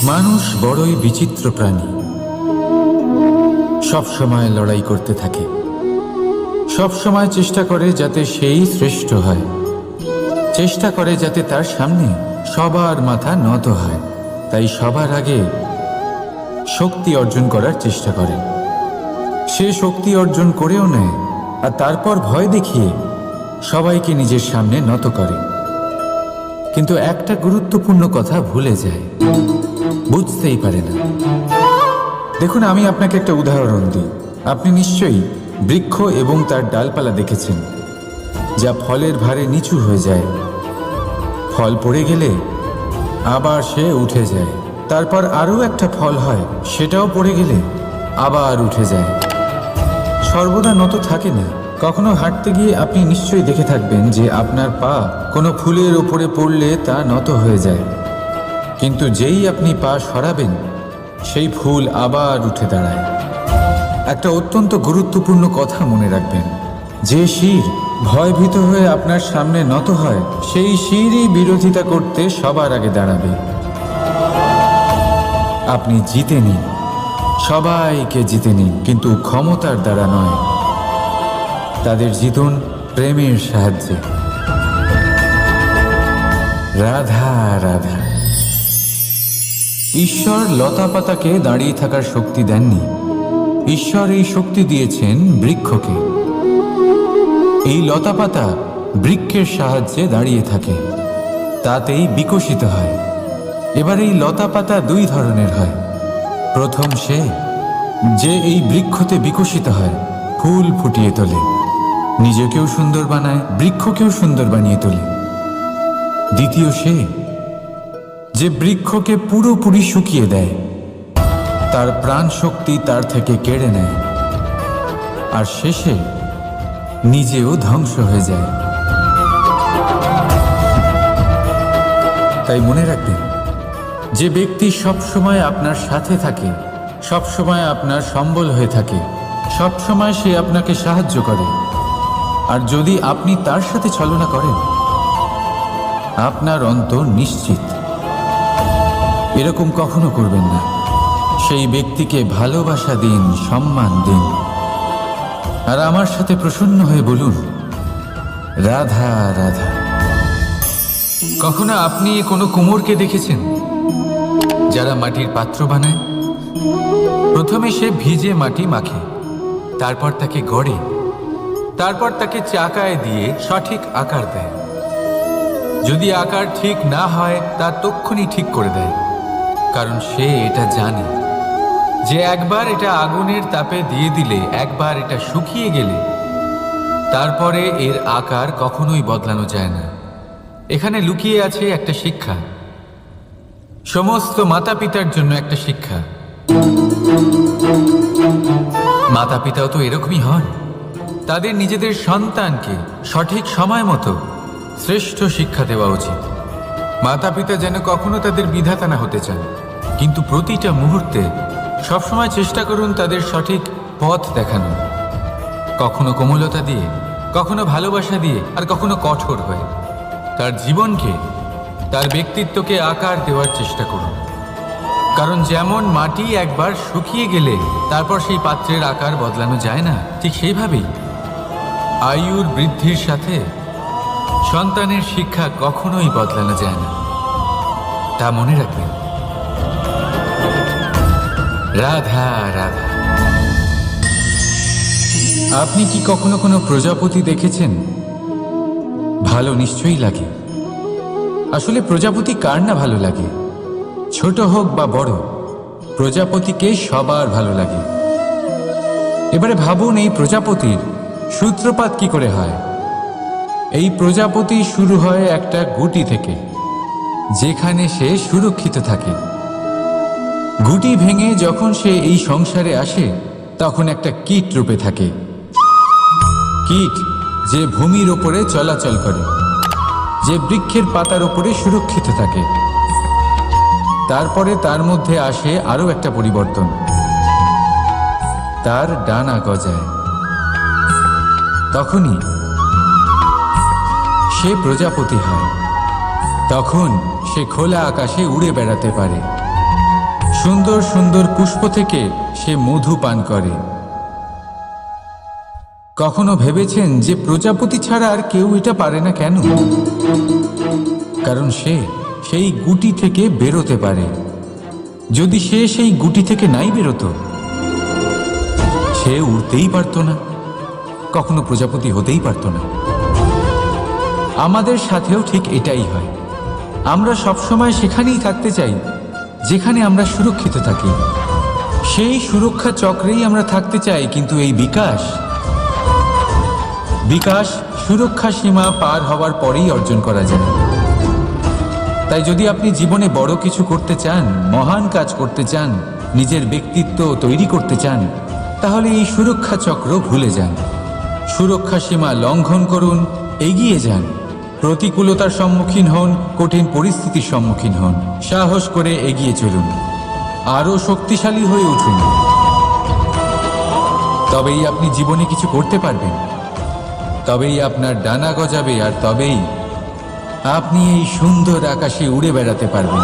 মানুষ বড়ই বিচিত্র প্রাণী। সব সময় লড়াই করতে থাকে, সব সময় চেষ্টা করে যাতে সেই শ্রেষ্ঠ হয়, চেষ্টা করে যাতে তার সামনে সবার মাথা নত হয়। তাই সবার আগে শক্তি অর্জন করার চেষ্টা করে। সে শক্তি অর্জন করেও নেয়, আর তারপর ভয় দেখিয়ে সবাইকে নিজের সামনে নত করে। কিন্তু একটা গুরুত্বপূর্ণ কথা ভুলে যায়, বুঝতেই পারে না। দেখুন, আমি আপনাকে একটা উদাহরণ দিই। আপনি নিশ্চয়ই বৃক্ষ এবং তার ডালপালা দেখেছেন, যা ফলের ভারে নিচু হয়ে যায়। ফল পড়ে গেলে আবার সে উঠে যায়, তারপর আরও একটা ফল হয়, সেটাও পড়ে গেলে আবার উঠে যায়। সর্বদা নত থাকে না। কখনো হাঁটতে গিয়ে আপনি নিশ্চয়ই দেখে থাকবেন যে আপনার পা কোনো ফুলের ওপরে পড়লে তা নত হয়ে যায়, কিন্তু যেই আপনি পা সরাবেন সেই ফুল আবার উঠে দাঁড়ায়। একটা অত্যন্ত গুরুত্বপূর্ণ কথা মনে রাখবেন, যে শির ভয়ভীত হয়ে আপনার সামনে নত হয়, সেই শিরই বিরোধিতা করতে সবার আগে দাঁড়াবে। আপনি জিতে নিন, সবাইকে জিতে নিন, কিন্তু ক্ষমতার দ্বারা নয়। তাদের জিতুন প্রেমের সাহায্যে। রাধা রাধা। ঈশ্বর লতা পাতাকে দাঁড়িয়ে থাকার শক্তি দেননি, ঈশ্বর এই শক্তি দিয়েছেন বৃক্ষকে। এই লতা পাতা বৃক্ষের সাহায্যে দাঁড়িয়ে থাকে, তাতেই বিকশিত হয়। এবার এই লতা পাতা দুই ধরনের হয়। প্রথম সে যে এই বৃক্ষতে বিকশিত হয়, ফুল ফুটিয়ে তোলে, নিজেকেও সুন্দর বানায়, বৃক্ষকেও সুন্দর বানিয়ে তোলে। দ্বিতীয় সে যে বৃক্ষকে পুরোপুরি শুকিয়ে দেয়, তার প্রাণ শক্তি তার থেকে কেড়ে নেয়, আর শেষে নিজেও ধ্বংস হয়ে যায়। তাই মনে রাখবেন, যে ব্যক্তি সবসময় আপনার সাথে থাকে, সবসময় আপনার সম্বল হয়ে থাকে, সবসময় সে আপনাকে সাহায্য করে, আর যদি আপনি তার সাথে ছলনা করেন, আপনার অন্ত নিশ্চিত। এরকম কখনো করবেন না। সেই ব্যক্তিকে ভালোবাসা দিন, সম্মান দিন, আর আমার সাথে প্রসন্ন হয়ে বলুন, রাধা রাধা। কখনো আপনি কোনো কুমোরকে দেখেছেন যারা মাটির পাত্র বানায়? প্রথমে সে ভিজে মাটি মাখে, তারপর তাকে গড়ে, তারপর তাকে চাকায় দিয়ে সঠিক আকার দেয়। যদি আকার ঠিক না হয় তা তক্ষুনি ঠিক করে দেয়, কারণ সে এটা জানে যে একবার এটা আগুনের তাপে দিয়ে দিলে, একবার এটা শুকিয়ে গেলে তারপরে এর আকার কখনোই বদলানো যায় না। এখানে লুকিয়ে আছে একটা শিক্ষা, সমস্ত মাতা পিতার জন্য একটা শিক্ষা। মাতা পিতাও তো এরকমই হন। তাদের নিজেদের সন্তানকে সঠিক সময় মতো শ্রেষ্ঠ শিক্ষা দেওয়া উচিত। মাতা পিতা যেন কখনো তাদের বিধাতা না হতে চান, কিন্তু প্রতিটা মুহূর্তে সবসময় চেষ্টা করুন তাদের সঠিক পথ দেখানো। কখনো কোমলতা দিয়ে, কখনো ভালোবাসা দিয়ে, আর কখনো কঠোর হয়ে। তার জীবনকে, তার ব্যক্তিত্বকে আকার দেওয়ার চেষ্টা করুন। কারণ যেমন মাটি একবার শুকিয়ে গেলে তারপর সেই পাত্রের আকার বদলানো যায় না, ঠিক সেইভাবেই আয়ুর বৃদ্ধির সাথে সন্তানের শিক্ষা কখনোই বদলানো যায় না। তা মনে রাখবেন। রাধা রাধা। আপনি কি কখনো কোনো প্রজাপতি দেখেছেন? ভালো নিশ্চয়ই লাগে। আসলে প্রজাপতি কার না ভালো লাগে? ছোট হোক বা বড়, প্রজাপতিকে সবার ভালো লাগে। এবারে ভাবুন, এই প্রজাপতির সূত্রপাত কি করে হয়? এই প্রজাপতি শুরু হয় একটা গুটি থেকে, যেখানে সে সুরক্ষিত থাকে। গুটি ভেঙে যখন সে এই সংসারে আসে, তখন একটা কীট রূপে থাকে। কীট যে ভূমির ওপরে চলাচল করে, যে বৃক্ষের পাতার ওপরে সুরক্ষিত থাকে। তারপরে তার মধ্যে আসে আরো একটা পরিবর্তন, তার ডানা গজায়। তখনই সে প্রজাপতি হয়। তখন সে খোলা আকাশে উড়ে বেড়াতে পারে। সুন্দর সুন্দর পুষ্প থেকে সে মধু পান করে। কখনো ভেবেছেন যে প্রজাপতি ছাড়া আর কেউ এটা পারে না কেন? কারণ সে সেই গুটি থেকে বেরোতে পারে। যদি সে সেই গুটি থেকে নাই বেরোতো, সে উড়তেই পারত না, কখনো প্রজাপতি হতেই পারত না। আমাদের সাথেও ঠিক এটাই হয়। আমরা সবসময় সেখানেই থাকতে চাই যেখানে আমরা সুরক্ষিত থাকি। সেই সুরক্ষা চক্রেই আমরা থাকতে চাই, কিন্তু এই বিকাশ সুরক্ষা সীমা পার হওয়ার পরেই অর্জন করা যায়। তাই যদি আপনি জীবনে বড় কিছু করতে চান, মহান কাজ করতে চান, নিজের ব্যক্তিত্ব তৈরি করতে চান, তাহলে এই সুরক্ষা চক্র ভুলে যান। সুরক্ষা সীমা লঙ্ঘন করুন, এগিয়ে যান, প্রতিকূলতার সম্মুখীন হন, কঠিন পরিস্থিতির সম্মুখীন হন, সাহস করে এগিয়ে চলুন, আরো শক্তিশালী হয়ে উঠুন। তবেই আপনি জীবনে কিছু করতে পারবেন, তবেই আপনার ডানা গজাবে, আর তবেই আপনি এই সুন্দর আকাশে উড়ে বেড়াতে পারবেন।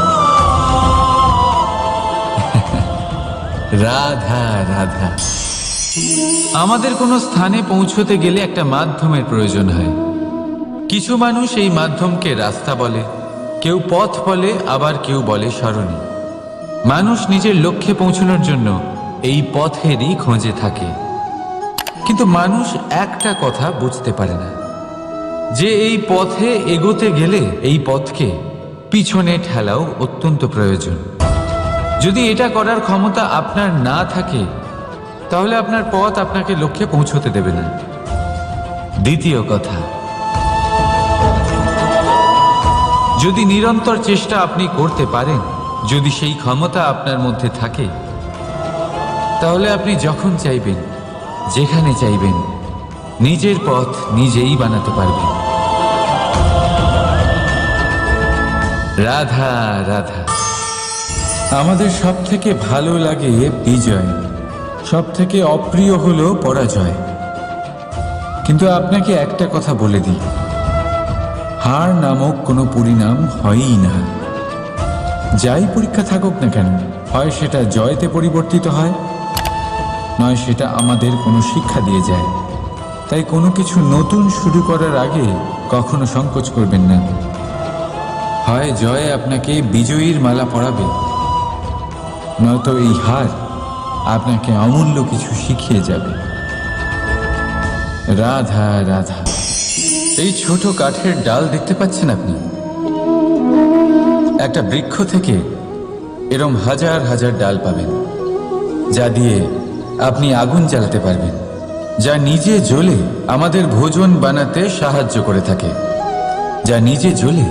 রাধা রাধা। আমাদের কোনো স্থানে পৌঁছতে গেলে একটা মাধ্যমের প্রয়োজন হয়। কিছু মানুষ এই মাধ্যমকে রাস্তা বলে, কেউ পথ বলে, আবার কেউ বলে সরণি। মানুষ নিজের লক্ষ্যে পৌঁছানোর জন্য এই পথেরই খোঁজে থাকে, কিন্তু মানুষ একটা কথা বুঝতে পারে না, যে এই পথে এগোতে গেলে এই পথকে পিছনে ঠেলাও অত্যন্ত প্রয়োজন। যদি এটা করার ক্ষমতা আপনার না থাকে, তাহলে আপনার পথ আপনাকে লক্ষ্যে পৌঁছতে দেবে না। দ্বিতীয় কথা, যদি নিরন্তর চেষ্টা আপনি করতে পারেন, যদি সেই ক্ষমতা আপনার মধ্যে থাকে, তাহলে আপনি যখন চাইবেন, যেখানে চাইবেন, নিজের পথ নিজেই বানাতে পারবেন। রাধা রাধা। আমাদের সব থেকে ভালো লাগে বিজয়, সব থেকে অপ্রিয় হলো পরাজয়। কিন্তু আপনাকে একটা কথা বলে দিই, হার নামক কোনো পরিণাম হয়ই না। যাই পরীক্ষা থাকুক না কেন, হয় সেটা জয়তে পরিবর্তিত হয়, নয় সেটা আমাদের কোনো শিক্ষা দিয়ে যায়। তাই কোনো কিছু নতুন শুরু করার আগে কখনো সংকোচ করবেন না। হয় জয় আপনাকে বিজয়ীর মালা পরাবে, নয়তো এই হার আপনাকে অমূল্য কিছু শিখিয়ে যাবে। রাধা রাধা। এই ছোট কাঠের ডাল দেখতে পাচ্ছেন আপনি? একটা বৃক্ষ থেকে এরম হাজার হাজার ডাল পাবেন, যা দিয়ে আপনি আগুন জ্বালাতে পারবেন, যা নিজে জ্বলে আমাদের ভোজন বানাতে সাহায্য করে থাকে, যা নিজে জ্বলে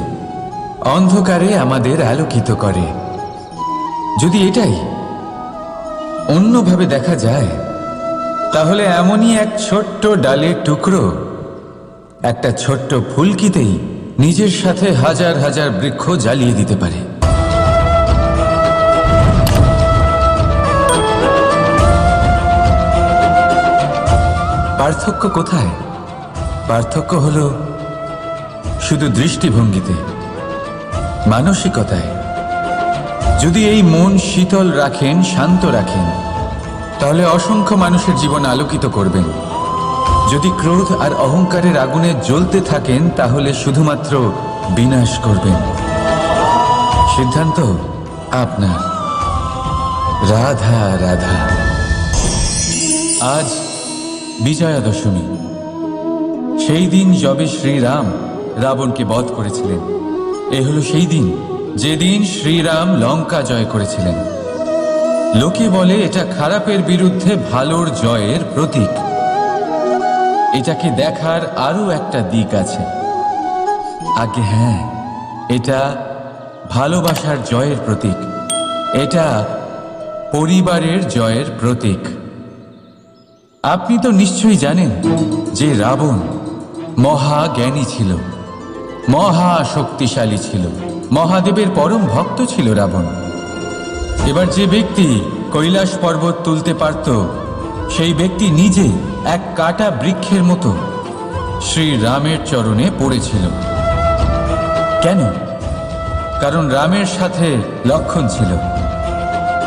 অন্ধকারে আমাদের আলোকিত করে। যদি এটাই অন্যভাবে দেখা যায়, তাহলে এমনই এক ছোট্ট ডালের টুকরো একটা ছোট্ট ফুলকিতেই নিজের সাথে হাজার হাজার বৃক্ষ জ্বালিয়ে দিতে পারে। পার্থক্য কোথায়? পার্থক্য হলো শুধু দৃষ্টিভঙ্গিতে, মানসিকতায়। যদি এই মন শীতল রাখেন, শান্ত রাখেন, তাহলে অসংখ্য মানুষের জীবন আলোকিত করবেন। যদি ক্রোধ আর অহংকারের আগুনে জ্বলতে থাকেন, তাহলে শুধুমাত্র বিনাশ করবেন। সিদ্ধান্ত আপনার। রাধা রাধা। আজ বিজয়া দশমী, সেই দিন যবে শ্রীরাম রাবণকে বধ করেছিলেন। এ হলো সেই দিন যেদিন শ্রীরাম লঙ্কা জয় করেছিলেন। লোকে বলে এটা খারাপের বিরুদ্ধে ভালোর জয়ের প্রতীক। এটাকে দেখার আরো একটা দিক আছে। আগে হ্যাঁ, এটা ভালোবাসার জয়ের প্রতীক, এটা পরিবারের জয়ের প্রতীক। আপনি তো নিশ্চয়ই জানেন যে রাবণ মহাজ্ঞানী ছিল, মহা শক্তিশালী ছিল, মহাদেবের পরম ভক্ত ছিল রাবণ। এবার যে ব্যক্তি কৈলাস পর্বত তুলতে পারত, সেই ব্যক্তি নিজে এক কাটা বৃক্ষের মতো শ্রীরামের চরণে পড়েছিল। কেন? কারণ রামের সাথে লক্ষণ ছিল,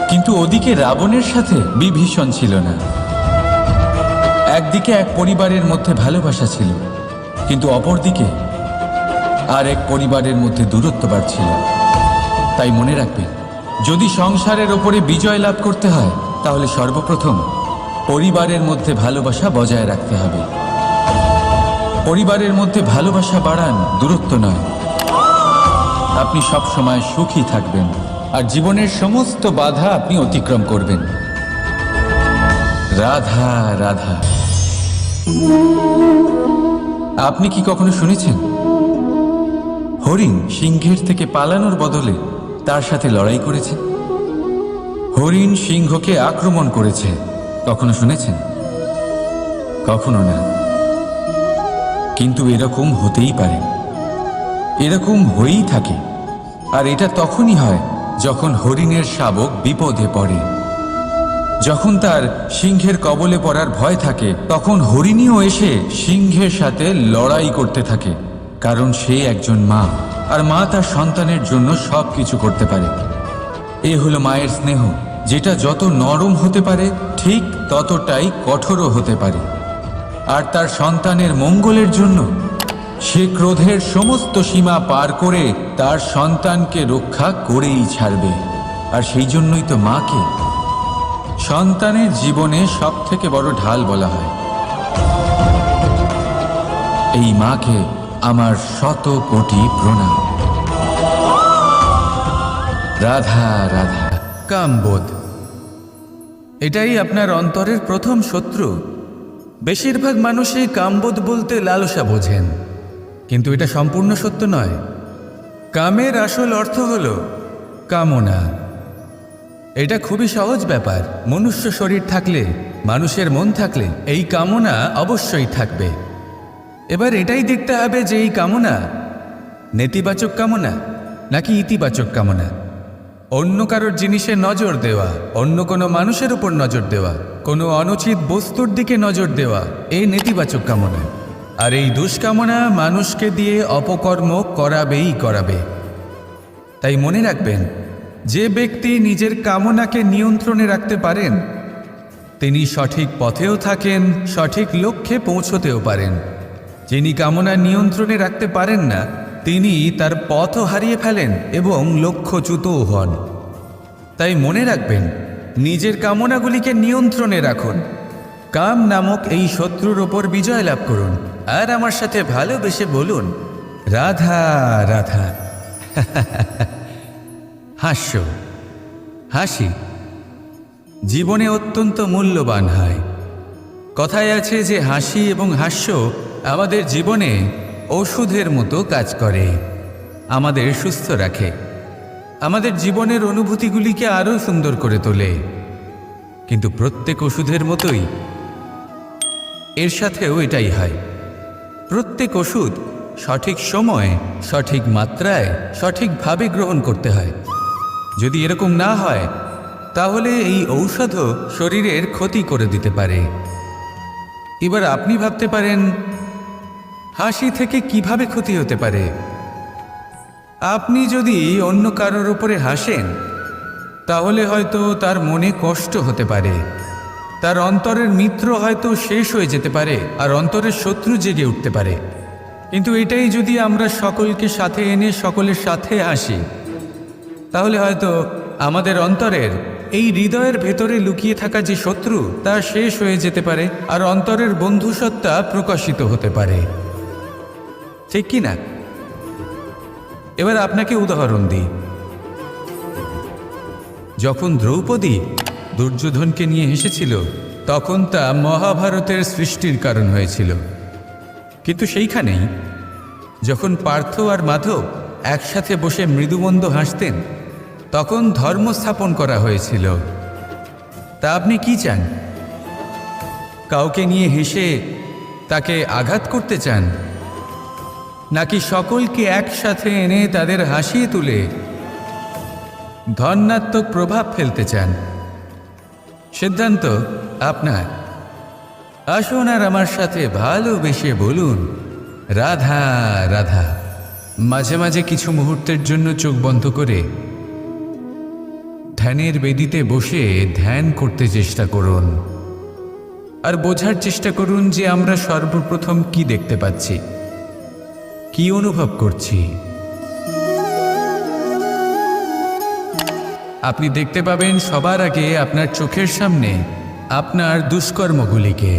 কিন্তু ওদিকে রাবণের সাথে বিভীষণ ছিল না। একদিকে এক পরিবারের মধ্যে ভালোবাসা ছিল, কিন্তু অপরদিকে আর এক পরিবারের মধ্যে দূরত্ব বাড়ছিল। তাই মনে রাখবেন, যদি সংসারের ওপরে বিজয় লাভ করতে হয় তাহলে সর্বপ্রথম পরিবারের মধ্যে ভালোবাসা বজায় রাখতে হবে। পরিবারের মধ্যে ভালোবাসা বাড়ান, দূরত্ব নয়। আপনি সব সময় সুখী থাকবেন আর জীবনের সমস্ত বাধা আপনি অতিক্রম করবেন। রাধা রাধা। আপনি কি কখনো শুনেছেন হরিণ সিংহের থেকে পালানোর বদলে তার সাথে লড়াই করেছে? হরিণ সিংহকে আক্রমণ করেছে, কখনো শুনেছেন? কখনো না। কিন্তু এরকম হতেই পারে, এরকম হয়েই থাকে। আর এটা তখনই হয় যখন হরিণের শাবক বিপদে পড়ে। যখন তার সিংহের কবলে পড়ার ভয় থাকে, তখন হরিণীও এসে সিংহের সাথে লড়াই করতে থাকে। কারণ সে একজন মা, আর মা তার সন্তানের জন্য সব কিছু করতে পারে। এ হলো মায়ের স্নেহ, যেটা যত নরম হতে পারে ঠিক ততটাই কঠোরও হতে পারে। আর তার সন্তানের মঙ্গলের জন্য সে ক্রোধের সমস্ত সীমা পার করে তার সন্তানকে রক্ষা করেই ছাড়বে। আর সেই জন্যই তো মাকে সন্তানের জীবনে সব থেকে বড় ঢাল বলা হয়। এই মাকে আমার শত কোটি প্রণাম। রাধা রাধা। কামবোধ, এটাই আপনার অন্তরের প্রথম শত্রু। বেশিরভাগ মানুষই কামবোধ বলতে লালসা বোঝেন, কিন্তু এটা সম্পূর্ণ সত্য নয়। কামের আসল অর্থ হল কামনা। এটা খুবই সহজ ব্যাপার। মনুষ্য শরীর থাকলে, মানুষের মন থাকলে এই কামনা অবশ্যই থাকবে। এবার এটাই দেখতে হবে যে এই কামনা নেতিবাচক কামনা নাকি ইতিবাচক কামনা। অন্য কারোর জিনিসে নজর দেওয়া, অন্য কোনো মানুষের উপর নজর দেওয়া, কোনো অনুচিত বস্তুর দিকে নজর দেওয়া, এই নেতিবাচক কামনা। আর এই দুষ্কামনা মানুষকে দিয়ে অপকর্ম করাবেই করাবে। তাই মনে রাখবেন, যে ব্যক্তি নিজের কামনাকে নিয়ন্ত্রণে রাখতে পারেন তিনি সঠিক পথেও থাকেন, সঠিক লক্ষ্যে পৌঁছতেও পারেন। যিনি কামনা নিয়ন্ত্রণে রাখতে পারেন না তিনি তার পথও হারিয়ে ফেলেন এবং লক্ষ্যচ্যুতও হন। তাই মনে রাখবেন, নিজের কামনাগুলিকে নিয়ন্ত্রণে রাখুন। কাম নামক এই শত্রুর ওপর বিজয় লাভ করুন। আর আমার সাথে ভালোবেসে বলুন, রাধা রাধা। হাস্য, হাসি জীবনে অত্যন্ত মূল্যবান হয়। কথায় আছে যে হাসি এবং হাস্য আমাদের জীবনে ওষুধের মতো কাজ করে, আমাদের সুস্থ রাখে, আমাদের জীবনের অনুভূতিগুলিকে আরও সুন্দর করে তোলে। কিন্তু প্রত্যেক ওষুধের মতোই এর সাথেও এটাই হয়। প্রত্যেক ওষুধ সঠিক সময়ে, সঠিক মাত্রায়, সঠিকভাবে গ্রহণ করতে হয়। যদি এরকম না হয় তাহলে এই ঔষধও শরীরের ক্ষতি করে দিতে পারে। এবার আপনি ভাবতে পারেন, হাসি থেকে কিভাবে ক্ষতি হতে পারে? আপনি যদি অন্য কারোর উপরে হাসেন তাহলে হয়তো তার মনে কষ্ট হতে পারে, তার অন্তরের মিত্র হয়তো শেষ হয়ে যেতে পারে, আর অন্তরের শত্রু জেগে উঠতে পারে। কিন্তু এটাই যদি আমরা সকলকে সাথে এনে সকলের সাথে হাসি, তাহলে হয়তো আমাদের অন্তরের এই হৃদয়ের ভেতরে লুকিয়ে থাকা যে শত্রু তা শেষ হয়ে যেতে পারে, আর অন্তরের বন্ধুসত্তা প্রকাশিত হতে পারে। ঠিক কি না? এবার আপনাকে উদাহরণ দিই। যখন দ্রৌপদী দুর্যোধনকে নিয়ে হেসেছিল তখন তা মহাভারতের সৃষ্টির কারণ হয়েছিল। কিন্তু সেইখানেই যখন পার্থ আর মাধব একসাথে বসে মৃদুমন্দ হাসতেন তখন ধর্ম স্থাপন করা হয়েছিল। তা আপনি কি চান? কাউকে নিয়ে হেসে তাকে আঘাত করতে চান, নাকি সকলকে একসাথে এনে তাদের হাসিয়ে তুলে ধনাত্মক প্রভাব ফেলতে চান? সিদ্ধান্ত আপনার। আসুন আর আমার সাথে ভালোবেসে বলুন, রাধা রাধা। মাঝে মাঝে কিছু মুহূর্তের জন্য চোখ বন্ধ করে ধ্যানের বেদিতে বসে ধ্যান করতে চেষ্টা করুন আর বোঝার চেষ্টা করুন যে আমরা সর্বপ্রথম কি দেখতে পাচ্ছি, কি অনুভব করছি। আপনি দেখতে পাবেন সবার আগে আপনার চোখের সামনে আপনার দুষ্কর্মগুলিকে,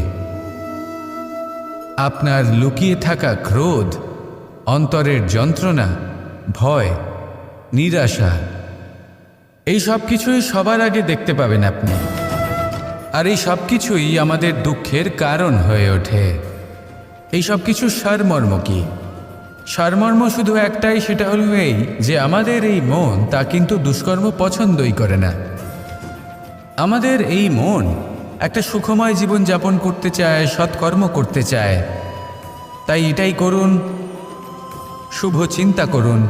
আপনার লুকিয়ে থাকা ক্রোধ, অন্তরের যন্ত্রণা, ভয়, নিরাশা, এই সব কিছুই সবার আগে দেখতে পাবেন আপনি। আর এই সব কিছুই আমাদের দুঃখের কারণ হয়ে ওঠে। এই সব কিছুর সারমর্ম কি? সারমর্ম শুধু একটাই, সেটা হলো এই যে আমাদের এই মন তা কিন্তু দুষ্কর্ম পছন্দই করে না। আমাদের এই মন একটা সুখময় জীবন যাপন করতে চায়, সৎকর্ম করতে চায়। তাই এটাই করুন, শুভ চিন্তা করুন,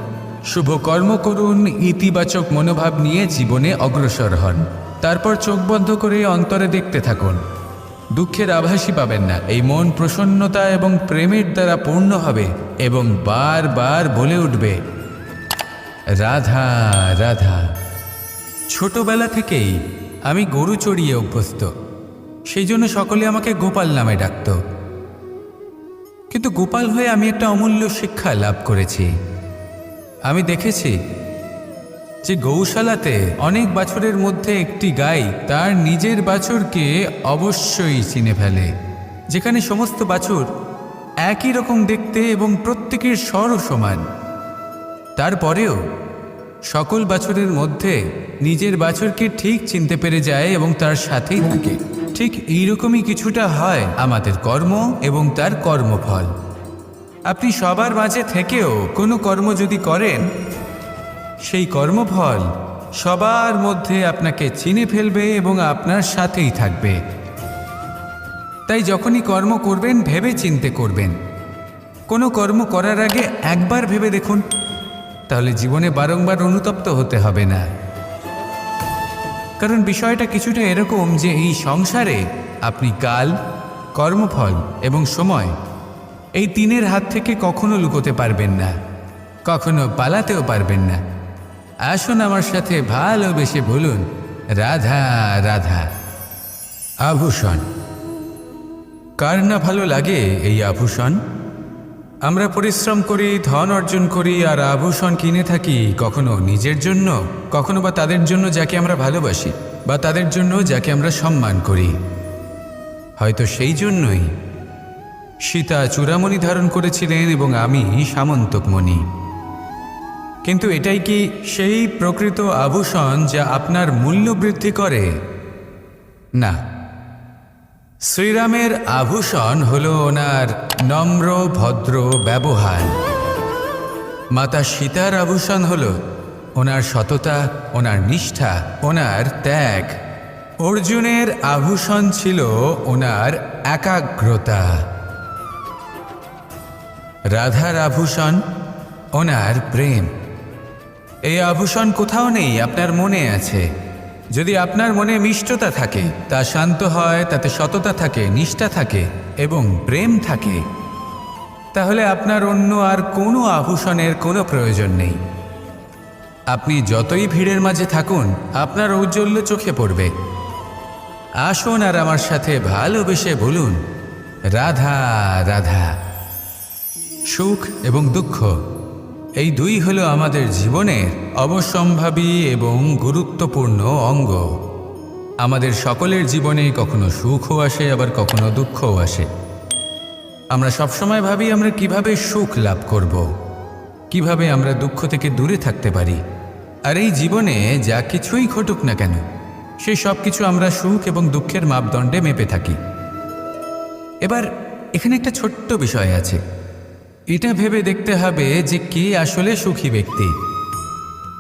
শুভ কর্ম করুন, ইতিবাচক মনোভাব নিয়ে জীবনে অগ্রসর হন। তারপর চোখ বন্ধ করে অন্তরে দেখতে থাকুন। দুঃখের আভাসই পাবেন না। এই মন প্রসন্নতা এবং প্রেমের দ্বারা পূর্ণ হবে এবং বারবার বলে উঠবে, রাধা রাধা। ছোটবেলা থেকেই আমি গরু চড়িয়ে অভ্যস্ত, সেই জন্য সকলে আমাকে গোপাল নামে ডাকত। কিন্তু গোপাল হয়ে আমি একটা অমূল্য শিক্ষা লাভ করেছি। আমি দেখেছি যে গৌশালাতে অনেক বাছুরের মধ্যে একটি গাই তার নিজের বাছুরকে অবশ্যই চিনে ফেলে। যেখানে সমস্ত বাছুর একই রকম দেখতে এবং প্রত্যেকের স্বরও সমান, তারপরেও সকল বাছুরের মধ্যে নিজের বাছুরকে ঠিক চিনতে পেরে যায় এবং তার সাথেই থাকে। ঠিক এইরকমই কিছুটা হয় আমাদের কর্ম এবং তার কর্মফল। আপনি সবার মাঝে থেকেও কোনো কর্ম যদি করেন, সেই কর্মফল সবার মধ্যে আপনাকে চিনে ফেলবে এবং আপনার সাথেই থাকবে। তাই যখনই কর্ম করবেন ভেবে চিন্তে করবেন। কোনো কর্ম করার আগে একবার ভেবে দেখুন, তাহলে জীবনে বারংবার অনুতপ্ত হতে হবে না। কারণ বিষয়টা কিছুটা এরকম যে এই সংসারে আপনি কাল, কর্মফল এবং সময়, এই তিনের হাত থেকে কখনো লুকোতে পারবেন না, কখনো পালাতেও পারবেন না। আসুন আমার সাথে ভালোবেসে বলুন, রাধা রাধা। আভূষণ, কার না ভালো লাগে এই আভূষণ? আমরা পরিশ্রম করি, ধন অর্জন করি আর আভূষণ কিনে থাকি, কখনো নিজের জন্য, কখনো বা তাদের জন্য যাকে আমরা ভালোবাসি, বা তাদের জন্য যাকে আমরা সম্মান করি। হয়তো সেই জন্যই সীতা চূড়ামণি ধারণ করেছিলেন এবং আমি সামন্তকমণি। কিন্তু এটাই কি সেই প্রকৃত আভূষণ যা আপনার মূল্য বৃদ্ধি করে? না। শ্রীরামের আভূষণ হলো ওনার নম্র ভদ্র ব্যবহার। মাতা সীতার আভূষণ হলো ওনার সততা, ওনার নিষ্ঠা, ওনার ত্যাগ। অর্জুনের আভূষণ ছিল ওনার একাগ্রতা। রাধার আভূষণ ওনার প্রেম। এই আভূষণ কোথাও নেই, আপনার মনে আছে। যদি আপনার মনে মিষ্টতা থাকে, তা শান্ত হয়, তাতে সততা থাকে, নিষ্ঠা থাকে এবং প্রেম থাকে, তাহলে আপনার অন্য আর কোনো আভূষণের কোনো প্রয়োজন নেই। আপনি যতই ভিড়ের মাঝে থাকুন, আপনার ঔজ্জ্বল্য চোখে পড়বে। আসুন আর আমার সাথে ভালোবেসে বলুন, রাধা রাধা। সুখ এবং দুঃখ, এই দুই হলো আমাদের জীবনের অবশ্যম্ভাবী এবং গুরুত্বপূর্ণ অঙ্গ। আমাদের সকলের জীবনে কখনো সুখও আসে, আবার কখনো দুঃখও আসে। আমরা সবসময় ভাবি আমরা কিভাবে সুখ লাভ করব, কিভাবে আমরা দুঃখ থেকে দূরে থাকতে পারি। আর এই জীবনে যা কিছুই ঘটুক না কেন, সেই সব কিছু আমরা সুখ এবং দুঃখের মাপদণ্ডে মেপে থাকি। এবার এখানে একটা ছোট্ট বিষয় আছে। এটা ভেবে দেখতে হবে যে কে আসলে সুখী ব্যক্তি।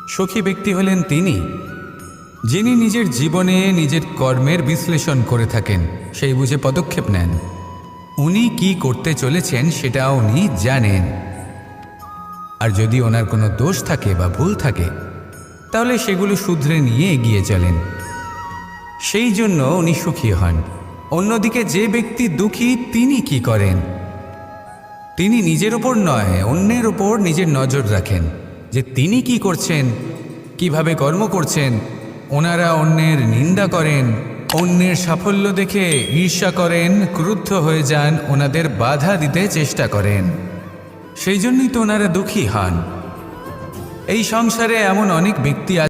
সুখী ব্যক্তি হলেন তিনি, যিনি নিজের জীবনে নিজের কর্মের বিশ্লেষণ করে থাকেন, সেই বুঝে পদক্ষেপ নেন। উনি কি করতে চলেছেন সেটা উনি জানেন। আর যদি ওনার কোনো দোষ থাকে বা ভুল থাকে, তাহলে সেগুলো শুধরে নিয়ে এগিয়ে চলেন। সেই জন্য উনি সুখী হন। অন্যদিকে যে ব্যক্তি দুঃখী, তিনি কি করেন? তিনি নিজের ওপর নয়, অন্যের ওপর নিজের নজর রাখেন যে তিনি কি করছেন, কিভাবে কর্ম করছেন, ওনারা অন্যের নিন্দা করেন, অন্যের সাফল্য দেখে ঈর্ষা করেন, ক্রুদ্ধ হয়ে যান, ওনাদের বাধা দিতে চেষ্টা করেন। সেই জন্যই তো ওনারা দুঃখী হন। এই সংসারে এমন অনেক ব্যক্তি